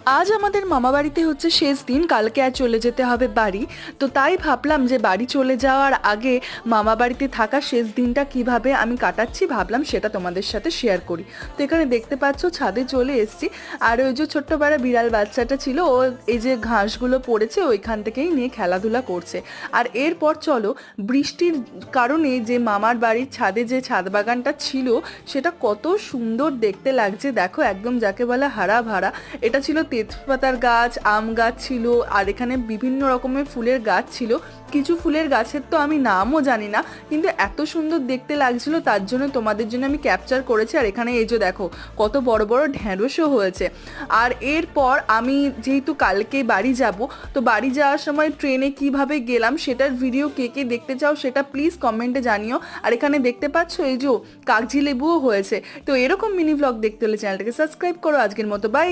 আজ আমাদের মামা বাড়িতে হচ্ছে শেষ দিন, কালকে আর চলে যেতে হবে বাড়ি। তো তাই ভাবলাম যে বাড়ি চলে যাওয়ার আগে মামা বাড়িতে থাকা শেষ দিনটা কিভাবে আমি কাটাচ্ছি ভাবলাম সেটা তোমাদের সাথে শেয়ার করি। তো এখানে দেখতে পাচ্ছ ছাদে চলে এসেছি, আর ওই যে ছোট্ট বেড়া বিড়াল বাচ্চাটা ছিল, ও এই যে ঘাসগুলো পড়েছে ওইখান থেকেই নিয়ে খেলাধুলা করছে। আর এরপর চলো, বৃষ্টির কারণে যে মামার বাড়ির ছাদে যে ছাদ বাগানটা ছিল সেটা কত সুন্দর দেখতে লাগছে, দেখো একদম যাকে বলে হারা ভারা। এটা ছিল তেজপাতার গাছ, আম গাছ ছিল, আর এখানে বিভিন্ন রকমের ফুলের গাছ ছিল। কিছু ফুলের গাছের তো আমি নামও জানি না, কিন্তু এত সুন্দর দেখতে লাগছিল, তার জন্য তোমাদের জন্য আমি ক্যাপচার করেছি। আর এখানে এই যে দেখো কত বড় বড় ঢেঁড়সও হয়েছে। আর এরপর আমি যেহেতু কালকে বাড়ি যাব, তো বাড়ি যাওয়ার সময় ট্রেনে কিভাবে গেলাম সেটার ভিডিও কে কে দেখতে চাও সেটা প্লিজ কমেন্টে জানিও। আর এখানে দেখতে পাচ্ছ এই যে কাগজি লেবুও হয়েছে। তো এরকম মিনি ব্লগ দেখতে হলে চ্যানেলটাকে সাবস্ক্রাইব করো। আজকের মতো বাই।